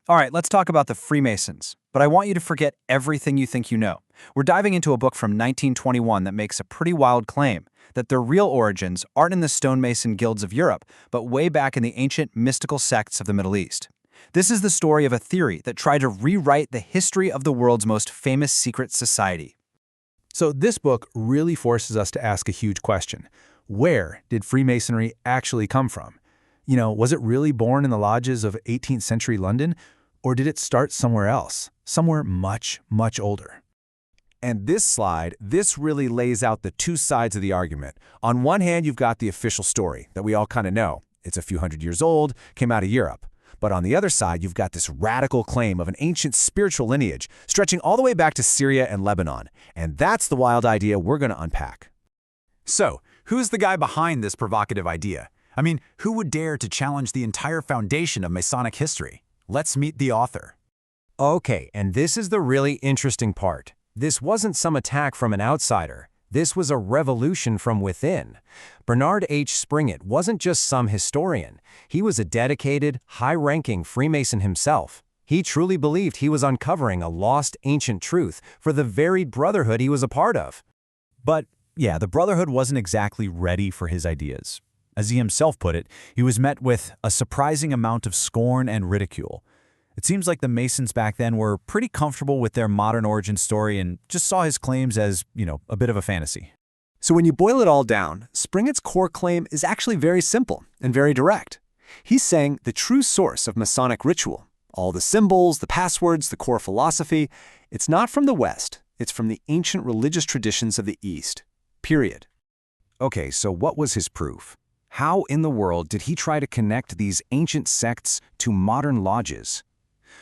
All right, let's talk about the Freemasons, but I want you to forget everything you think you know. We're diving into a book from 1921 that makes a pretty wild claim that their real origins aren't in the stonemason guilds of Europe, but way back in the ancient mystical sects of the Middle East. This is the story of a theory that tried to rewrite the history of the world's most famous secret society. So this book really forces us to ask a huge question. Where did Freemasonry actually come from? Was it really born in the lodges of 18th century London, or did it start somewhere else, somewhere much, much older? And this really lays out the two sides of the argument. On one hand, you've got the official story that we all kind of know. It's a few hundred years old, came out of Europe. But on the other side, you've got this radical claim of an ancient spiritual lineage stretching all the way back to Syria and Lebanon. And that's the wild idea we're going to unpack. So, who's the guy behind this provocative idea? I mean, who would dare to challenge the entire foundation of Masonic history? Let's meet the author. Okay, and this is the really interesting part. This wasn't some attack from an outsider. This was a revolution from within. Bernard H. Springett wasn't just some historian. He was a dedicated, high-ranking Freemason himself. He truly believed he was uncovering a lost ancient truth for the very brotherhood he was a part of. But, yeah, the Brotherhood wasn't exactly ready for his ideas. As he himself put it, he was met with a surprising amount of scorn and ridicule. It seems like the Masons back then were pretty comfortable with their modern origin story and just saw his claims as, a bit of a fantasy. So when you boil it all down, Springett's core claim is actually very simple and very direct. He's saying the true source of Masonic ritual, all the symbols, the passwords, the core philosophy, it's not from the West, it's from the ancient religious traditions of the East. Period. Okay, so what was his proof? How in the world did he try to connect these ancient sects to modern lodges?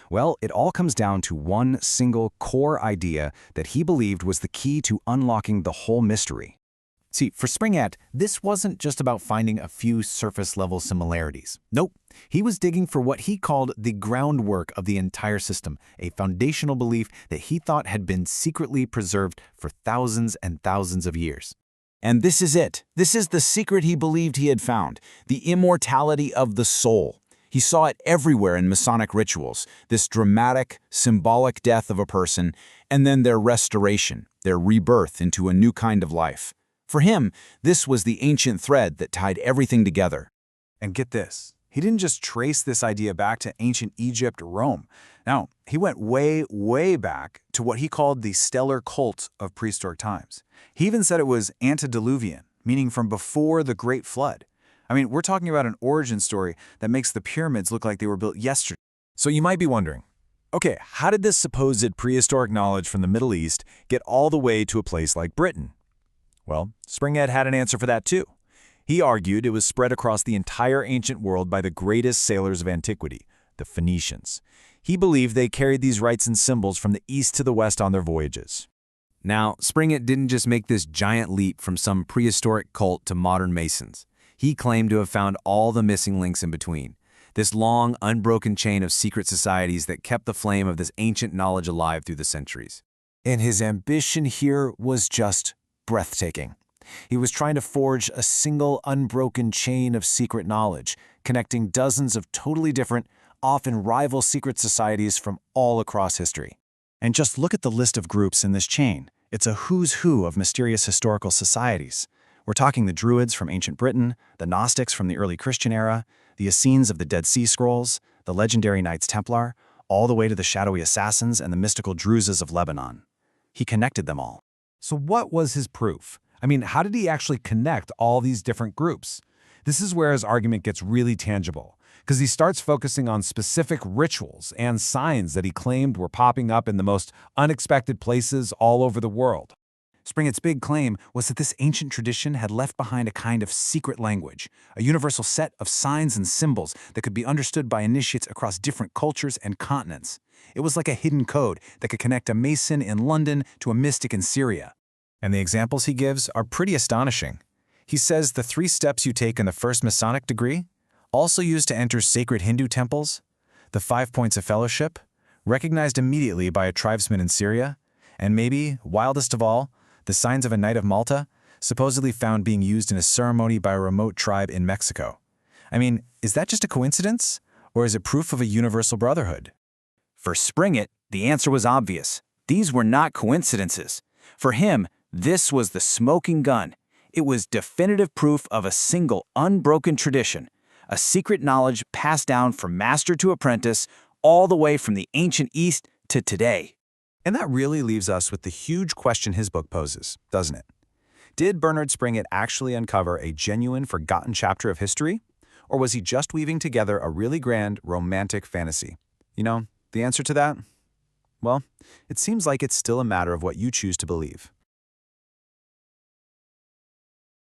Well, it all comes down to one single core idea that he believed was the key to unlocking the whole mystery. See, for Springett, this wasn't just about finding a few surface-level similarities. Nope, he was digging for what he called the groundwork of the entire system, a foundational belief that he thought had been secretly preserved for thousands and thousands of years. And this is it. This is the secret he believed he had found, the immortality of the soul. He saw it everywhere in Masonic rituals, this dramatic, symbolic death of a person, and then their restoration, their rebirth into a new kind of life. For him, this was the ancient thread that tied everything together. And get this, he didn't just trace this idea back to ancient Egypt or Rome. Now, he went way, way back to what he called the stellar cult of prehistoric times. He even said it was antediluvian, meaning from before the Great Flood. I mean, we're talking about an origin story that makes the pyramids look like they were built yesterday. So you might be wondering, okay, how did this supposed prehistoric knowledge from the Middle East get all the way to a place like Britain? Well, Springett had an answer for that too. He argued it was spread across the entire ancient world by the greatest sailors of antiquity, the Phoenicians. He believed they carried these rites and symbols from the east to the west on their voyages. Now, Springett didn't just make this giant leap from some prehistoric cult to modern Masons. He claimed to have found all the missing links in between, this long, unbroken chain of secret societies that kept the flame of this ancient knowledge alive through the centuries. And his ambition here was just breathtaking. He was trying to forge a single, unbroken chain of secret knowledge, connecting dozens of totally different, often rival secret societies from all across history. And just look at the list of groups in this chain. It's a who's who of mysterious historical societies. We're talking the Druids from ancient Britain, the Gnostics from the early Christian era, the Essenes of the Dead Sea Scrolls, the legendary Knights Templar, all the way to the shadowy assassins and the mystical Druzes of Lebanon. He connected them all. So what was his proof? I mean, how did he actually connect all these different groups? This is where his argument gets really tangible, because he starts focusing on specific rituals and signs that he claimed were popping up in the most unexpected places all over the world. Springett's big claim was that this ancient tradition had left behind a kind of secret language, a universal set of signs and symbols that could be understood by initiates across different cultures and continents. It was like a hidden code that could connect a Mason in London to a mystic in Syria. And the examples he gives are pretty astonishing. He says the 3 steps you take in the first Masonic degree, also used to enter sacred Hindu temples, the 5 points of fellowship, recognized immediately by a tribesman in Syria, and maybe, wildest of all, the signs of a Knight of Malta, supposedly found being used in a ceremony by a remote tribe in Mexico. I mean, is that just a coincidence? Or is it proof of a universal brotherhood? For Springett, the answer was obvious. These were not coincidences. For him, this was the smoking gun. It was definitive proof of a single, unbroken tradition, a secret knowledge passed down from master to apprentice, all the way from the ancient East to today. And that really leaves us with the huge question his book poses, doesn't it? Did Bernard Springett actually uncover a genuine, forgotten chapter of history? Or was he just weaving together a really grand, romantic fantasy? You know, the answer to that? Well, it seems like it's still a matter of what you choose to believe.